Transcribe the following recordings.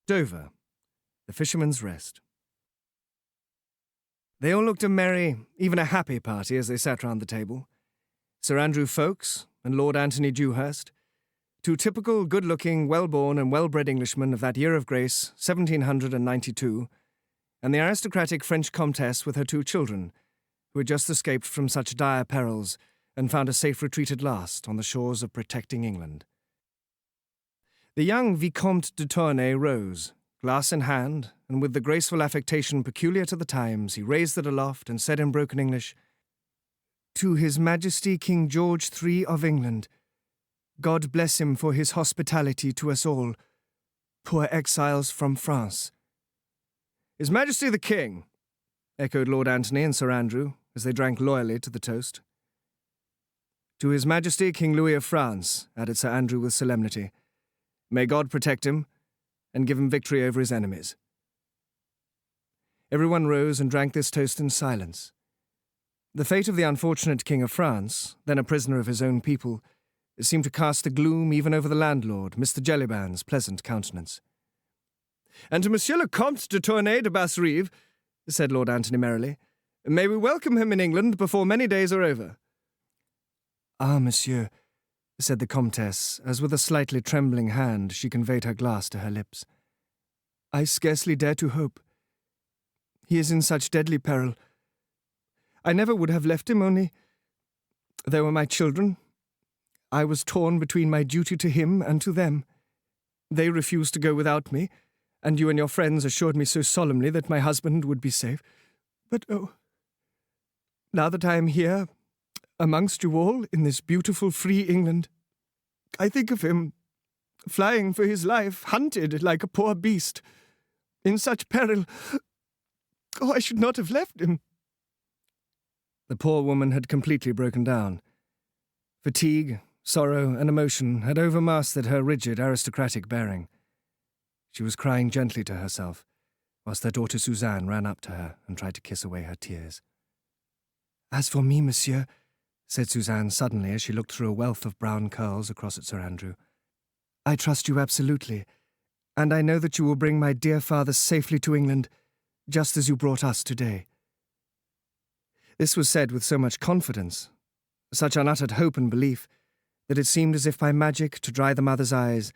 Dover, the Fisherman's Rest. They all looked a merry, even a happy party as they sat round the table. Sir Andrew Ffoulkes and Lord Anthony Dewhurst, two typical, good-looking, well-born and well-bred Englishmen of that year of grace, 1792, and the aristocratic French Comtesse with her two children, who had just escaped from such dire perils and found a safe retreat at last on the shores of protecting England. The young Vicomte de Tournay rose, glass in hand, and with the graceful affectation peculiar to the times, he raised it aloft and said in broken English, "To His Majesty King George III of England, God bless him for his hospitality to us all, poor exiles from France." "His Majesty the King," echoed Lord Anthony and Sir Andrew, as they drank loyally to the toast. "To His Majesty King Louis of France," added Sir Andrew with solemnity. "May God protect him, and give him victory over his enemies." Everyone rose and drank this toast in silence. The fate of the unfortunate King of France, then a prisoner of his own people, seemed to cast a gloom even over the landlord, Mr. Jellyband's pleasant countenance. "And to Monsieur le Comte de Tournay de Basse-Rive," said Lord Anthony merrily, "may we welcome him in England before many days are over." "Ah, monsieur," said the Comtesse, as with a slightly trembling hand she conveyed her glass to her lips. "I scarcely dare to hope. He is in such deadly peril. I never would have left him, only there were my children. I was torn between my duty to him and to them. They refused to go without me, and you and your friends assured me so solemnly that my husband would be safe. But oh, now that I am here, amongst you all, in this beautiful, free England, I think of him, flying for his life, hunted like a poor beast, in such peril. Oh, I should not have left him." The poor woman had completely broken down. Fatigue, sorrow, and emotion had overmastered her rigid, aristocratic bearing. She was crying gently to herself, whilst her daughter Suzanne ran up to her and tried to kiss away her tears. "As for me, monsieur," said Suzanne suddenly as she looked through a wealth of brown curls across at Sir Andrew, "I trust you absolutely, and I know that you will bring my dear father safely to England, just as you brought us today." This was said with so much confidence, such unuttered hope and belief, that it seemed as if by magic to dry the mother's eyes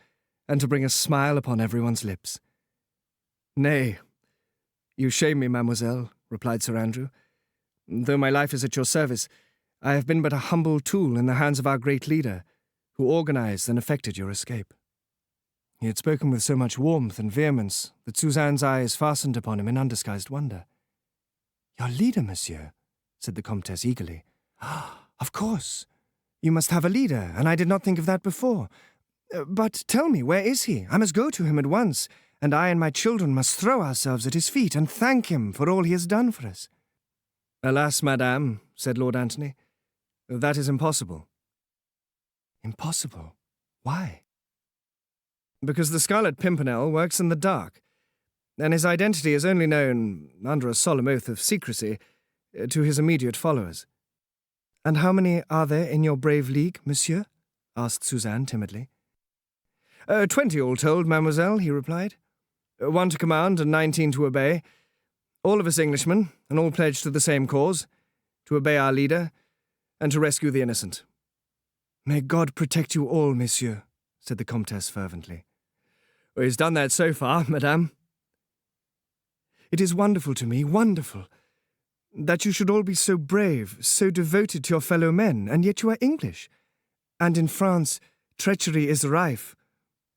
and to bring a smile upon everyone's lips. "Nay, you shame me, mademoiselle," replied Sir Andrew. "Though my life is at your service, I have been but a humble tool in the hands of our great leader, who organized and effected your escape." He had spoken with so much warmth and vehemence that Suzanne's eyes fastened upon him in undisguised wonder. "Your leader, monsieur?" said the Comtesse eagerly. "Ah, of course. You must have a leader, and I did not think of that before. But tell me, where is he? I must go to him at once, and I and my children must throw ourselves at his feet and thank him for all he has done for us." "Alas, madame," said Lord Anthony, "that is impossible." "Impossible? Why?" "Because the Scarlet Pimpernel works in the dark, and his identity is only known, under a solemn oath of secrecy, to his immediate followers." "And how many are there in your brave league, monsieur?" asked Suzanne timidly. 20 all told, mademoiselle," he replied. "1 to command and 19 to obey. All of us Englishmen, and all pledged to the same cause, to obey our leader, and to rescue the innocent." "May God protect you all, monsieur," said the Comtesse fervently. "Well, he's done that so far, madame." "It is wonderful to me, wonderful, that you should all be so brave, so devoted to your fellow men, and yet you are English. And in France, treachery is rife,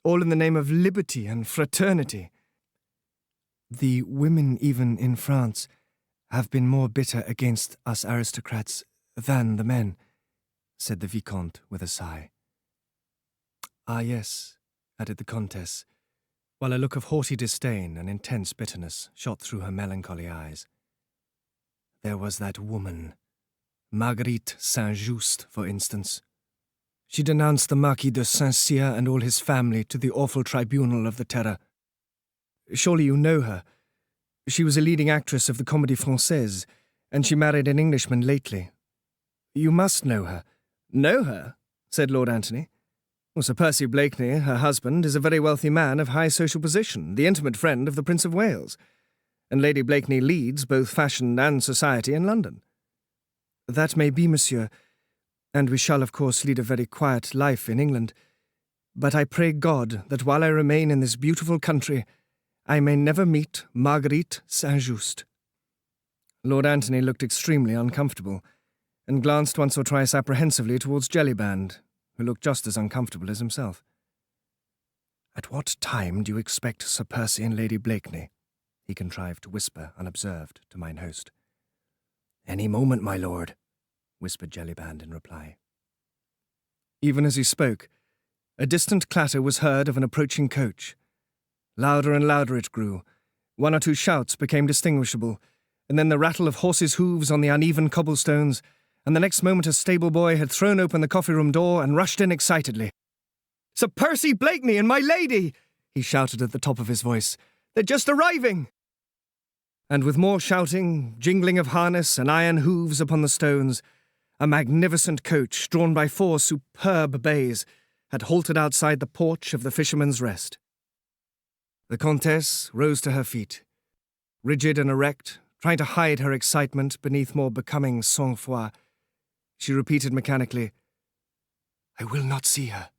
all in the name of liberty and fraternity." "The women, even in France, have been more bitter against us aristocrats than the men," said the Vicomte with a sigh. "Ah, yes," added the Comtesse, while a look of haughty disdain and intense bitterness shot through her melancholy eyes. "There was that woman, Marguerite Saint-Just, for instance. She denounced the Marquis de Saint-Cyr and all his family to the awful tribunal of the Terror. Surely you know her. She was a leading actress of the Comédie Française, and she married an Englishman lately. You must know her." "Know her?" said Lord Anthony. Well, Sir Percy Blakeney, her husband, is a very wealthy man of high social position, the intimate friend of the Prince of Wales, and Lady Blakeney leads both fashion and society in London. That may be, monsieur, and we shall of course lead a very quiet life in England, but I pray God that while I remain in this beautiful country, I may never meet Marguerite Saint-Just. Lord Antony looked extremely uncomfortable, and glanced once or twice apprehensively towards Jellyband, who looked just as uncomfortable as himself. "At what time do you expect Sir Percy and Lady Blakeney?" he contrived to whisper unobserved to mine host. "Any moment, my lord," whispered Jellyband in reply. Even as he spoke, a distant clatter was heard of an approaching coach. Louder and louder it grew. One or two shouts became distinguishable, and then the rattle of horses' hooves on the uneven cobblestones, and the next moment a stable boy had thrown open the coffee-room door and rushed in excitedly. "Sir Percy Blakeney and my lady!" he shouted at the top of his voice. "They're just arriving!" And with more shouting, jingling of harness and iron hooves upon the stones, a magnificent coach, drawn by 4 superb bays, had halted outside the porch of the Fisherman's Rest. The Comtesse rose to her feet, rigid and erect, trying to hide her excitement beneath more becoming sang-froid. She repeated mechanically, "I will not see her.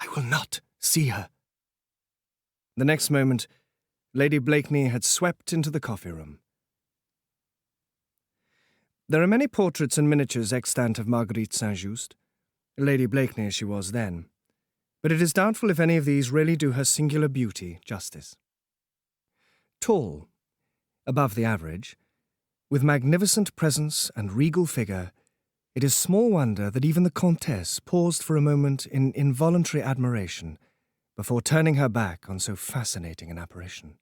I will not see her." The next moment, Lady Blakeney had swept into the coffee-room. There are many portraits and miniatures extant of Marguerite Saint-Just, Lady Blakeney as she was then, but it is doubtful if any of these really do her singular beauty justice. Tall, above the average, with magnificent presence and regal figure, it is small wonder that even the Comtesse paused for a moment in involuntary admiration before turning her back on so fascinating an apparition.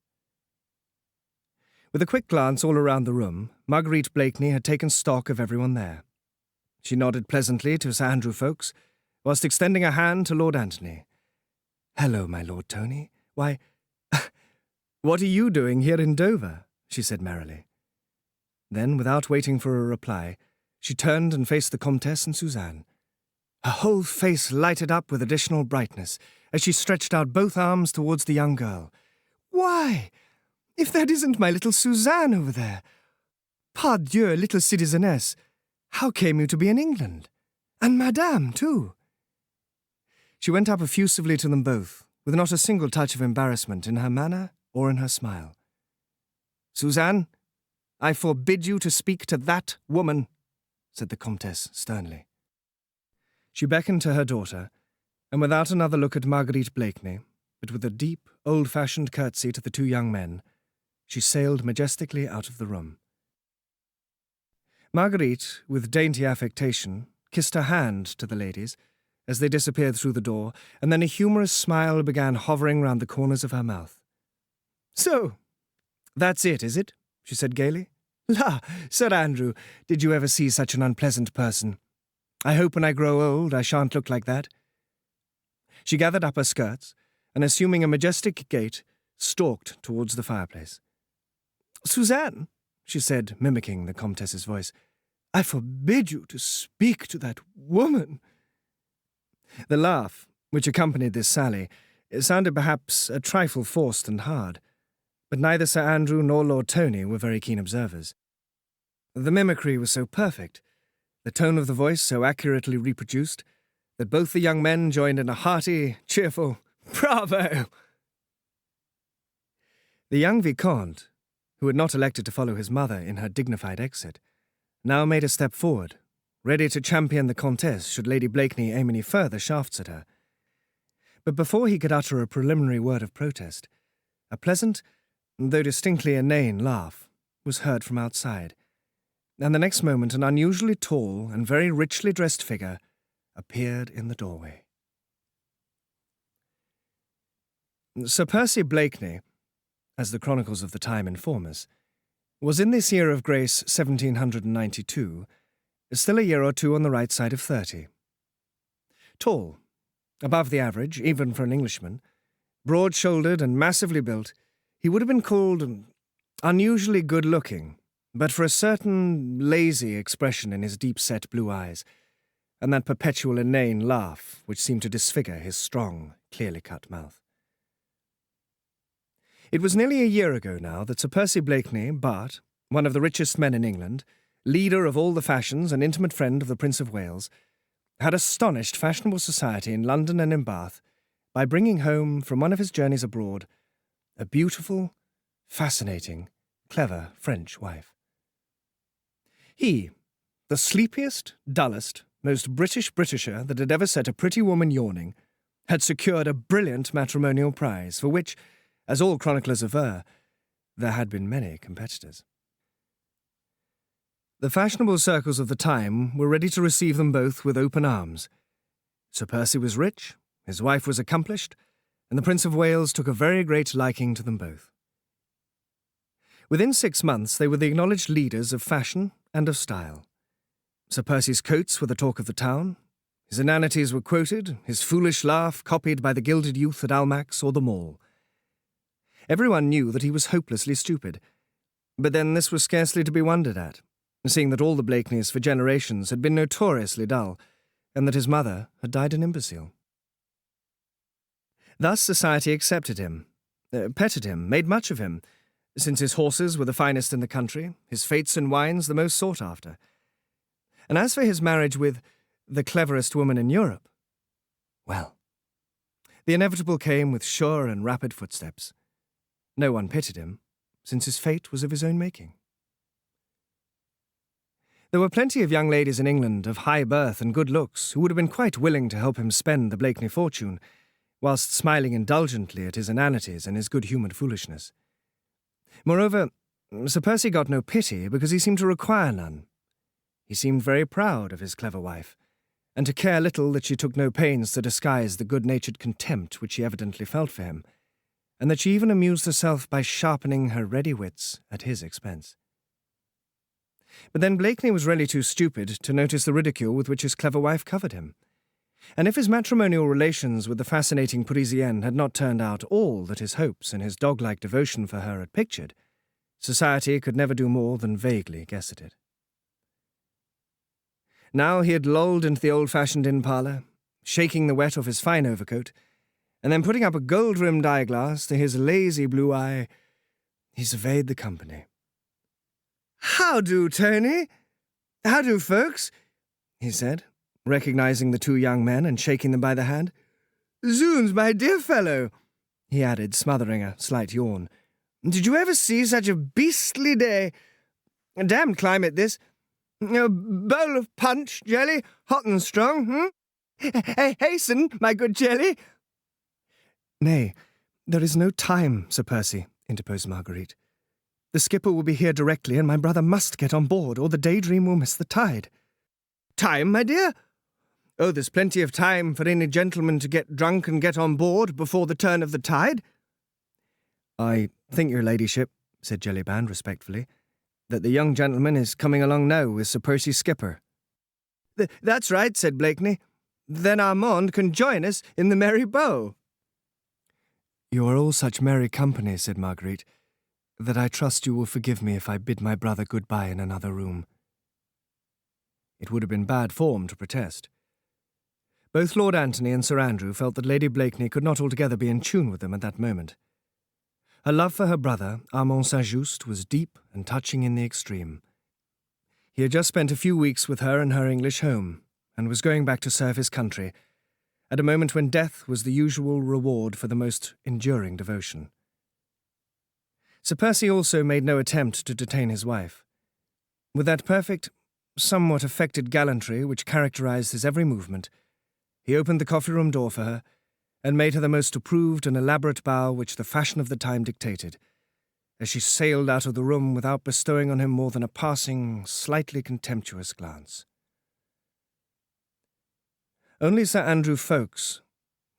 With a quick glance all around the room, Marguerite Blakeney had taken stock of everyone there. She nodded pleasantly to Sir Andrew Ffoulkes, whilst extending a hand to Lord Antony. "Hello, my Lord Tony. Why, what are you doing here in Dover?" she said merrily. Then, without waiting for a reply, she turned and faced the Comtesse and Suzanne. Her whole face lighted up with additional brightness as she stretched out both arms towards the young girl. "Why, if that isn't my little Suzanne over there! Pardieu, little citizeness! How came you to be in England? And Madame, too?" She went up effusively to them both, with not a single touch of embarrassment in her manner or in her smile. "Suzanne, I forbid you to speak to that woman," said the Comtesse sternly. She beckoned to her daughter, and without another look at Marguerite Blakeney, but with a deep, old-fashioned curtsy to the 2 young men, she sailed majestically out of the room. Marguerite, with dainty affectation, kissed her hand to the ladies as they disappeared through the door, and then a humorous smile began hovering round the corners of her mouth. "So, that's it, is it?" she said gaily. "La, Sir Andrew, did you ever see such an unpleasant person? I hope when I grow old I shan't look like that." She gathered up her skirts, and assuming a majestic gait, stalked towards the fireplace. "Suzanne," she said, mimicking the Comtesse's voice, "I forbid you to speak to that woman." The laugh, which accompanied this sally, sounded perhaps a trifle forced and hard, but neither Sir Andrew nor Lord Tony were very keen observers. The mimicry was so perfect, the tone of the voice so accurately reproduced, that both the young men joined in a hearty, cheerful "Bravo!" The young Vicomte, who had not elected to follow his mother in her dignified exit, now made a step forward, ready to champion the Comtesse should Lady Blakeney aim any further shafts at her. But before he could utter a preliminary word of protest, a pleasant, though distinctly inane laugh was heard from outside, and the next moment an unusually tall and very richly dressed figure appeared in the doorway. Sir Percy Blakeney, as the chronicles of the time inform us, was in this year of grace 1792, still a year or two on the right side of 30. Tall, above the average, even for an Englishman, broad-shouldered and massively built, he would have been called unusually good-looking, but for a certain lazy expression in his deep-set blue eyes, and that perpetual inane laugh which seemed to disfigure his strong, clearly cut mouth. It was nearly a year ago now that Sir Percy Blakeney, Bart, one of the richest men in England, leader of all the fashions and intimate friend of the Prince of Wales, had astonished fashionable society in London and in Bath by bringing home from one of his journeys abroad a beautiful, fascinating, clever French wife. He, the sleepiest, dullest, most British Britisher that had ever set a pretty woman yawning, had secured a brilliant matrimonial prize for which, as all chroniclers aver, there had been many competitors. The fashionable circles of the time were ready to receive them both with open arms. Sir Percy was rich, his wife was accomplished, and the Prince of Wales took a very great liking to them both. Within 6 months they were the acknowledged leaders of fashion and of style. Sir Percy's coats were the talk of the town, his inanities were quoted, his foolish laugh copied by the gilded youth at Almack's or the Mall. Everyone knew that he was hopelessly stupid, but then this was scarcely to be wondered at, seeing that all the Blakeneys for generations had been notoriously dull, and that his mother had died an imbecile. Thus society accepted him, petted him, made much of him, since his horses were the finest in the country, his fetes and wines the most sought after. And as for his marriage with the cleverest woman in Europe, well, the inevitable came with sure and rapid footsteps. No one pitied him, since his fate was of his own making. There were plenty of young ladies in England of high birth and good looks who would have been quite willing to help him spend the Blakeney fortune, whilst smiling indulgently at his inanities and his good-humoured foolishness. Moreover, Sir Percy got no pity because he seemed to require none. He seemed very proud of his clever wife, and to care little that she took no pains to disguise the good-natured contempt which she evidently felt for him, and that she even amused herself by sharpening her ready wits at his expense. But then Blakeney was really too stupid to notice the ridicule with which his clever wife covered him. And if his matrimonial relations with the fascinating Parisienne had not turned out all that his hopes and his dog-like devotion for her had pictured, society could never do more than vaguely guess at it. Now he had lolled into the old-fashioned inn parlour, shaking the wet off his fine overcoat, and then putting up a gold-rimmed eyeglass to his lazy blue eye, he surveyed the company. "How do, Tony? How do, folks?" he said, recognizing the two young men and shaking them by the hand. "Zoons, my dear fellow," he added, smothering a slight yawn. "Did you ever see such a beastly day? A damned climate, this. A bowl of punch, jelly, hot and strong, Hasten, my good jelly." "Nay, there is no time, Sir Percy," interposed Marguerite. "The skipper will be here directly, and my brother must get on board, or the Daydream will miss the tide." "Time, my dear? Oh, there's plenty of time for any gentleman to get drunk and get on board before the turn of the tide." "I think, your ladyship," said Jellyband respectfully, "that the young gentleman is coming along now with Sir Percy's skipper." "That's right," said Blakeney. "Then Armand can join us in the merry bow." "You are all such merry company," said Marguerite, "that I trust you will forgive me if I bid my brother good-bye in another room." It would have been bad form to protest. Both Lord Antony and Sir Andrew felt that Lady Blakeney could not altogether be in tune with them at that moment. Her love for her brother, Armand St-Just, was deep and touching in the extreme. He had just spent a few weeks with her in her English home, and was going back to serve his country, at a moment when death was the usual reward for the most enduring devotion. Sir Percy also made no attempt to detain his wife. With that perfect, somewhat affected gallantry which characterized his every movement, he opened the coffee-room door for her, and made her the most approved and elaborate bow which the fashion of the time dictated, as she sailed out of the room without bestowing on him more than a passing, slightly contemptuous glance. Only Sir Andrew Ffoulkes,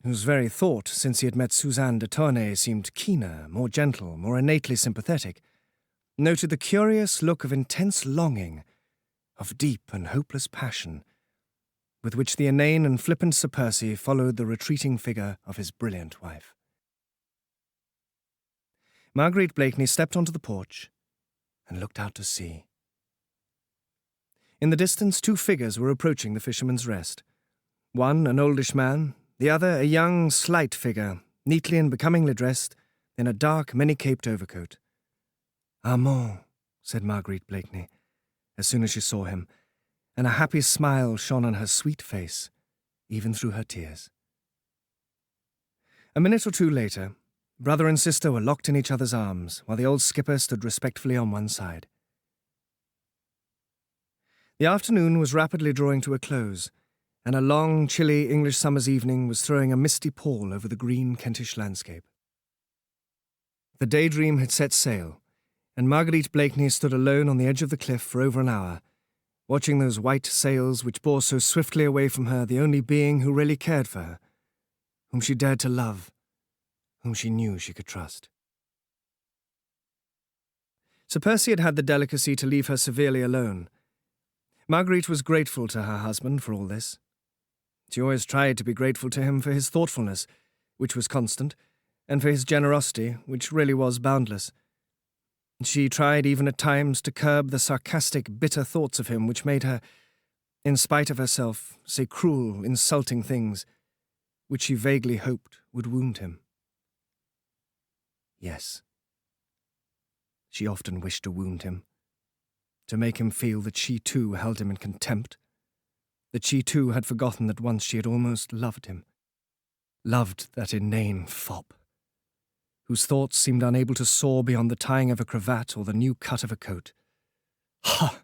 whose very thought since he had met Suzanne de Tournay seemed keener, more gentle, more innately sympathetic, noted the curious look of intense longing, of deep and hopeless passion, with which the inane and flippant Sir Percy followed the retreating figure of his brilliant wife. Marguerite Blakeney stepped onto the porch and looked out to sea. In the distance, two figures were approaching the Fisherman's Rest. One, an oldish man, the other, a young, slight figure, neatly and becomingly dressed, in a dark, many-caped overcoat. "Armand," said Marguerite Blakeney, as soon as she saw him, and a happy smile shone on her sweet face, even through her tears. A minute or two later, brother and sister were locked in each other's arms, while the old skipper stood respectfully on one side. The afternoon was rapidly drawing to a close, and a long, chilly English summer's evening was throwing a misty pall over the green Kentish landscape. The Daydream had set sail, and Marguerite Blakeney stood alone on the edge of the cliff for over an hour, watching those white sails which bore so swiftly away from her the only being who really cared for her, whom she dared to love, whom she knew she could trust. Sir Percy had had the delicacy to leave her severely alone. Marguerite was grateful to her husband for all this. She always tried to be grateful to him for his thoughtfulness, which was constant, and for his generosity, which really was boundless. She tried even at times to curb the sarcastic, bitter thoughts of him which made her, in spite of herself, say cruel, insulting things, which she vaguely hoped would wound him. Yes, she often wished to wound him, to make him feel that she too held him in contempt, that she too had forgotten that once she had almost loved him, loved that inane fop, whose thoughts seemed unable to soar beyond the tying of a cravat or the new cut of a coat. Ha!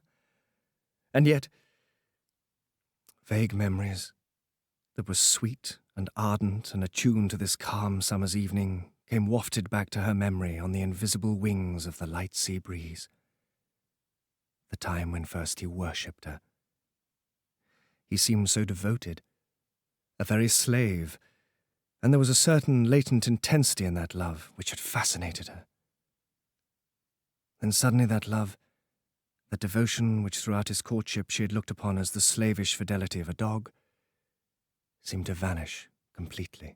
And yet, vague memories that were sweet and ardent and attuned to this calm summer's evening came wafted back to her memory on the invisible wings of the light sea breeze. The time when first he worshipped her. He seemed so devoted, a very slave, and there was a certain latent intensity in that love which had fascinated her. Then suddenly that love, that devotion which throughout his courtship she had looked upon as the slavish fidelity of a dog, seemed to vanish completely.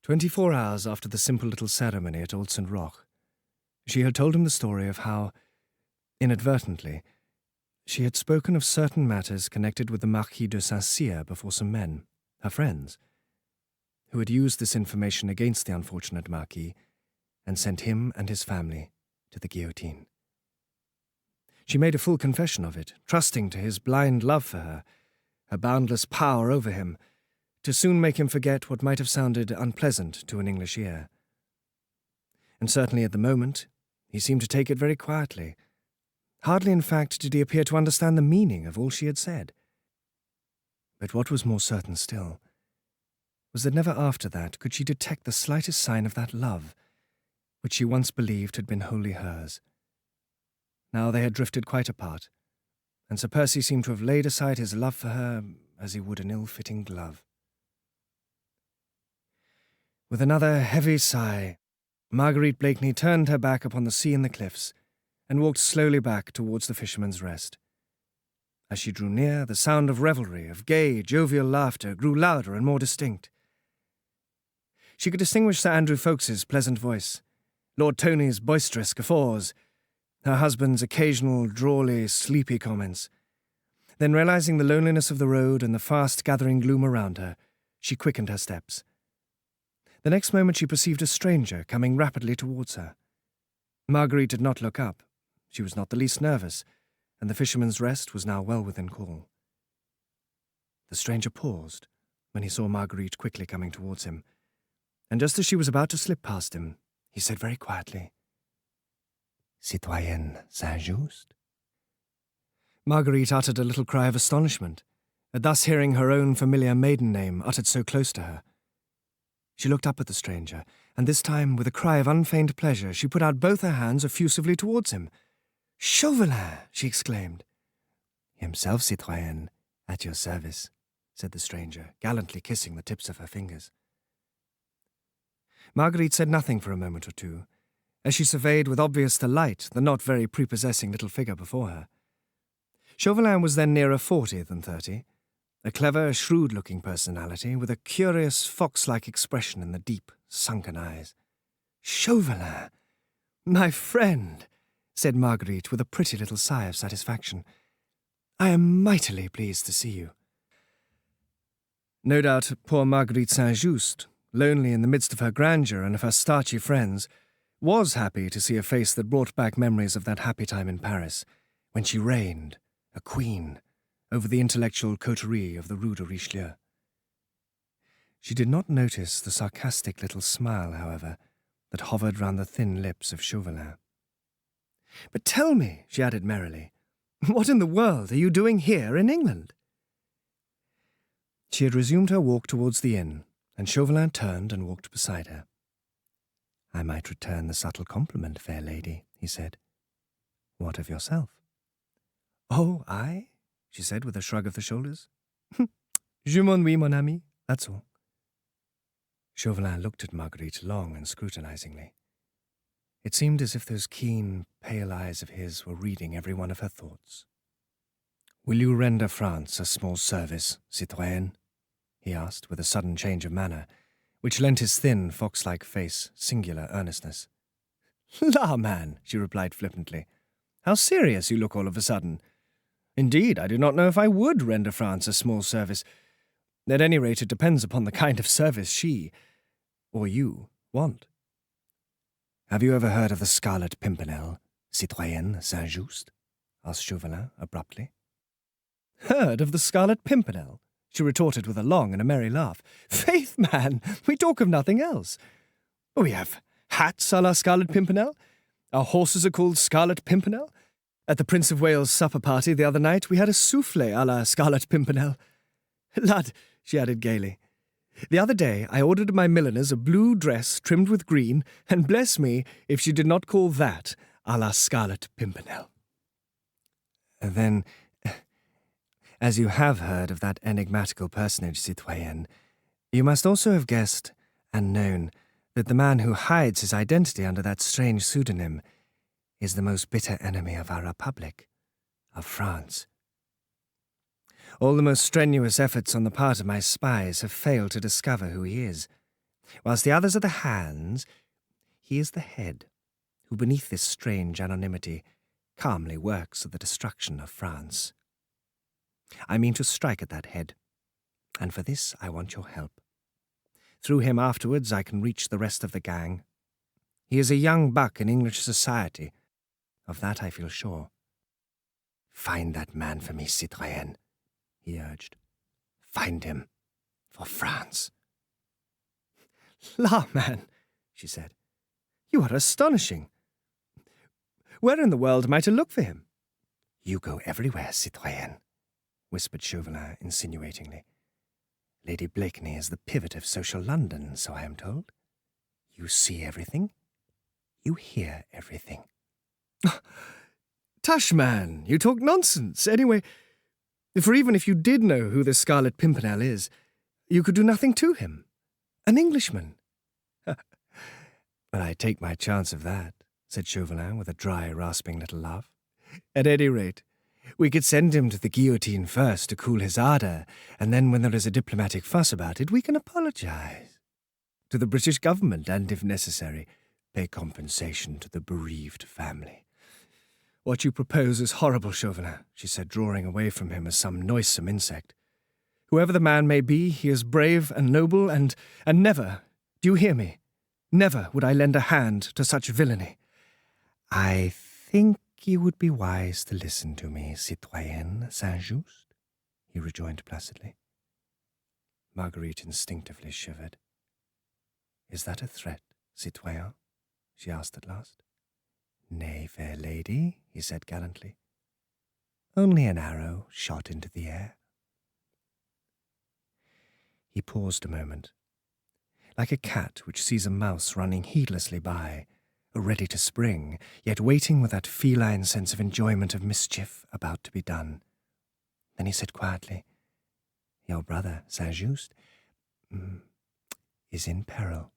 24 hours after the simple little ceremony at Old St. Roch, she had told him the story of how, inadvertently, she had spoken of certain matters connected with the Marquis de Saint-Cyr before some men, her friends, who had used this information against the unfortunate Marquis and sent him and his family to the guillotine. She made a full confession of it, trusting to his blind love for her, her boundless power over him, to soon make him forget what might have sounded unpleasant to an English ear. And certainly at the moment, he seemed to take it very quietly. Hardly, in fact, did he appear to understand the meaning of all she had said. But what was more certain still was that never after that could she detect the slightest sign of that love which she once believed had been wholly hers. Now they had drifted quite apart, and Sir Percy seemed to have laid aside his love for her as he would an ill-fitting glove. With another heavy sigh, Marguerite Blakeney turned her back upon the sea and the cliffs, and walked slowly back towards the Fisherman's Rest. As she drew near, the sound of revelry, of gay, jovial laughter, grew louder and more distinct. She could distinguish Sir Andrew Ffoulkes's pleasant voice, Lord Tony's boisterous guffaws, her husband's occasional, drawly, sleepy comments. Then, realizing the loneliness of the road and the fast-gathering gloom around her, she quickened her steps. The next moment she perceived a stranger coming rapidly towards her. Marguerite did not look up. She was not the least nervous, and the Fisherman's Rest was now well within call. The stranger paused when he saw Marguerite quickly coming towards him, and just as she was about to slip past him, he said very quietly, "Citoyenne Saint-Just?" Marguerite uttered a little cry of astonishment at thus hearing her own familiar maiden name uttered so close to her. She looked up at the stranger, and this time, with a cry of unfeigned pleasure, she put out both her hands effusively towards him. "Chauvelin!" she exclaimed. "Himself, citoyenne, at your service," said the stranger, gallantly kissing the tips of her fingers. Marguerite said nothing for a moment or two, as she surveyed with obvious delight the not very prepossessing little figure before her. Chauvelin was then nearer 40 than 30, a clever, shrewd-looking personality with a curious, fox-like expression in the deep, sunken eyes. "Chauvelin! My friend!" said Marguerite with a pretty little sigh of satisfaction. "I am mightily pleased to see you." No doubt poor Marguerite Saint-Just, lonely in the midst of her grandeur and of her starchy friends, was happy to see a face that brought back memories of that happy time in Paris, when she reigned, a queen, over the intellectual coterie of the Rue de Richelieu. She did not notice the sarcastic little smile, however, that hovered round the thin lips of Chauvelin. "But tell me," she added merrily, "what in the world are you doing here in England?" She had resumed her walk towards the inn, and Chauvelin turned and walked beside her. "I might return the subtle compliment, fair lady," he said. "What of yourself?" "Oh, I?" she said with a shrug of the shoulders. "Je m'ennuie, mon ami, that's all." Chauvelin looked at Marguerite long and scrutinizingly. It seemed as if those keen, pale eyes of his were reading every one of her thoughts. "Will you render France a small service, citoyenne?" he asked with a sudden change of manner, which lent his thin, fox-like face singular earnestness. "La, man," she replied flippantly, "how serious you look all of a sudden. Indeed, I do not know if I would render France a small service. At any rate, it depends upon the kind of service she, or you, want." "Have you ever heard of the Scarlet Pimpernel, citoyenne Saint-Just?" asked Chauvelin abruptly. "Heard of the Scarlet Pimpernel?" she retorted with a long and a merry laugh. "Faith, man, we talk of nothing else. We have hats à la Scarlet Pimpernel. Our horses are called Scarlet Pimpernel. At the Prince of Wales' supper party the other night we had a soufflé à la Scarlet Pimpernel. Lad," she added gaily, "the other day I ordered my milliner's a blue dress trimmed with green, and bless me if she did not call that à la Scarlet Pimpernel." "Then, as you have heard of that enigmatical personage, citoyenne, you must also have guessed and known that the man who hides his identity under that strange pseudonym is the most bitter enemy of our republic, of France. All the most strenuous efforts on the part of my spies have failed to discover who he is. Whilst the others are the hands, he is the head, who beneath this strange anonymity calmly works at the destruction of France. I mean to strike at that head, and for this I want your help. Through him afterwards I can reach the rest of the gang. He is a young buck in English society. Of that I feel sure. Find that man for me, citoyenne, he urged. Find him for France." "La, man," she said, "you are astonishing. Where in the world am I to look for him?" "You go everywhere, citoyenne," whispered Chauvelin insinuatingly. "Lady Blakeney is the pivot of social London, so I am told. You see everything. You hear everything." "Tush, man, you talk nonsense. Anyway, for even if you did know who the Scarlet Pimpernel is, you could do nothing to him. An Englishman." "Well, I take my chance of that," said Chauvelin with a dry, rasping little laugh. "At any rate, we could send him to the guillotine first to cool his ardour, and then when there is a diplomatic fuss about it, we can apologise to the British government and, if necessary, pay compensation to the bereaved family." "What you propose is horrible, Chauvelin," she said, drawing away from him as some noisome insect. "Whoever the man may be, he is brave and noble, and never, do you hear me, never would I lend a hand to such villainy." "I think you would be wise to listen to me, citoyenne Saint-Just," he rejoined placidly. Marguerite instinctively shivered. "Is that a threat, citoyen?" she asked at last. "Nay, fair lady," he said gallantly. "Only an arrow shot into the air." He paused a moment, like a cat which sees a mouse running heedlessly by, ready to spring, yet waiting with that feline sense of enjoyment of mischief about to be done. Then he said quietly, "Your brother, Saint-Just, is in peril."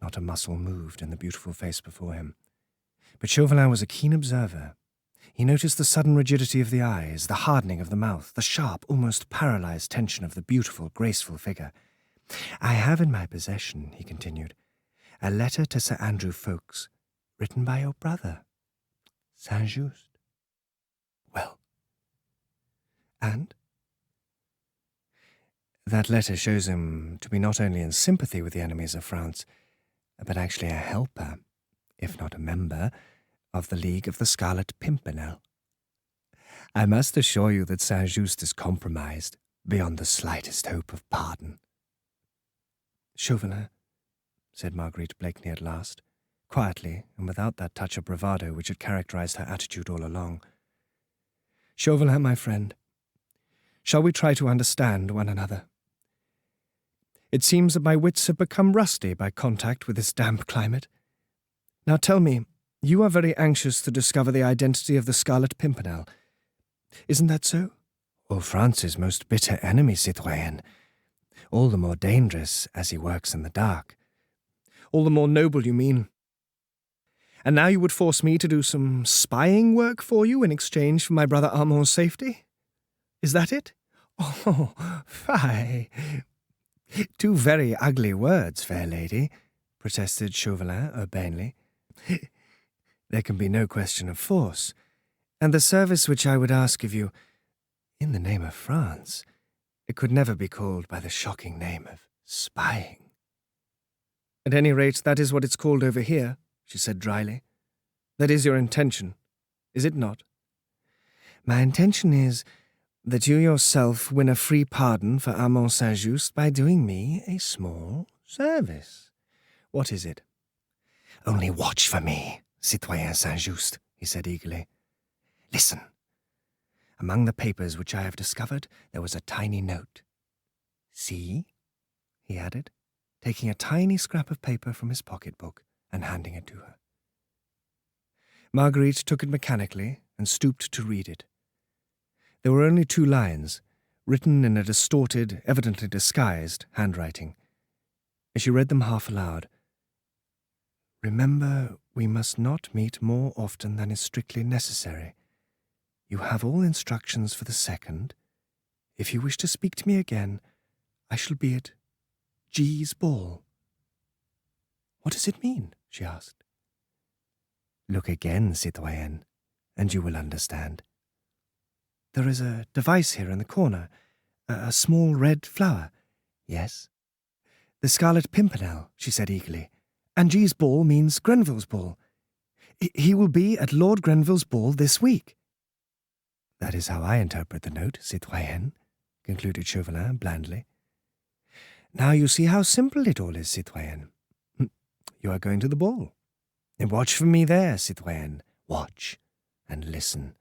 Not a muscle moved in the beautiful face before him. But Chauvelin was a keen observer. He noticed the sudden rigidity of the eyes, the hardening of the mouth, the sharp, almost paralyzed tension of the beautiful, graceful figure. "I have in my possession," he continued, "a letter to Sir Andrew Ffoulkes, written by your brother, Saint-Just. Well, and? That letter shows him to be not only in sympathy with the enemies of France, but actually a helper, if not a member, of the League of the Scarlet Pimpernel. I must assure you that Saint-Just is compromised beyond the slightest hope of pardon. Chauvelin, said Marguerite Blakeney at last, quietly and without that touch of bravado which had characterized her attitude all along. Chauvelin, my friend, shall we try to understand one another? It seems that my wits have become rusty by contact with this damp climate. Now tell me, you are very anxious to discover the identity of the Scarlet Pimpernel. Isn't that so? Oh, France's most bitter enemy, citoyenne. All the more dangerous as he works in the dark. All the more noble, you mean. And now you would force me to do some spying work for you in exchange for my brother Armand's safety? Is that it? Oh, fie! 2 very ugly words, fair lady, protested Chauvelin urbanely. There can be no question of force, and the service which I would ask of you, in the name of France, it could never be called by the shocking name of spying. At any rate, that is what it's called over here, she said dryly. That is your intention, is it not? My intention is that you yourself win a free pardon for Armand Saint-Just by doing me a small service. What is it? Only watch for me, citoyen Saint-Just, he said eagerly. Listen. Among the papers which I have discovered, there was a tiny note. See, he added, taking a tiny scrap of paper from his pocketbook and handing it to her. Marguerite took it mechanically and stooped to read it. There were only 2 lines, written in a distorted, evidently disguised handwriting. As she read them half aloud, Remember, we must not meet more often than is strictly necessary. You have all instructions for the 2nd. If you wish to speak to me again, I shall be at G's ball. What does it mean? She asked. Look again, citoyenne, and you will understand. There is a device here in the corner, a small red flower. Yes. The Scarlet Pimpernel, she said eagerly. And G's ball means Grenville's ball. He will be at Lord Grenville's ball this week. That is how I interpret the note, citoyenne, concluded Chauvelin blandly. Now you see how simple it all is, citoyenne. You are going to the ball. And watch for me there, citoyenne. Watch and listen.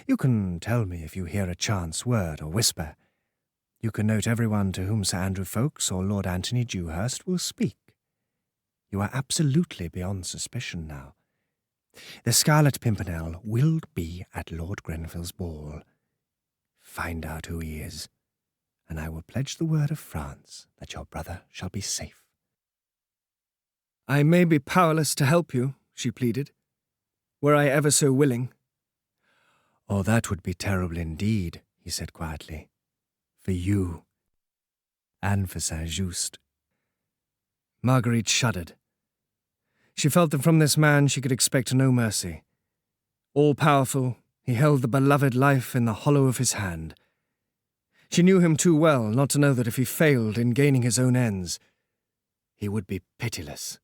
You can tell me if you hear a chance word or whisper. You can note everyone to whom Sir Andrew Ffoulkes or Lord Anthony Dewhurst will speak. You are absolutely beyond suspicion now. The Scarlet Pimpernel will be at Lord Grenville's ball. Find out who he is, and I will pledge the word of France that your brother shall be safe. I may be powerless to help you, she pleaded, were I ever so willing. Oh, that would be terrible indeed, he said quietly. For you, and for Saint-Just. Marguerite shuddered. She felt that from this man she could expect no mercy. All-powerful, he held the beloved life in the hollow of his hand. She knew him too well not to know that if he failed in gaining his own ends, he would be pitiless.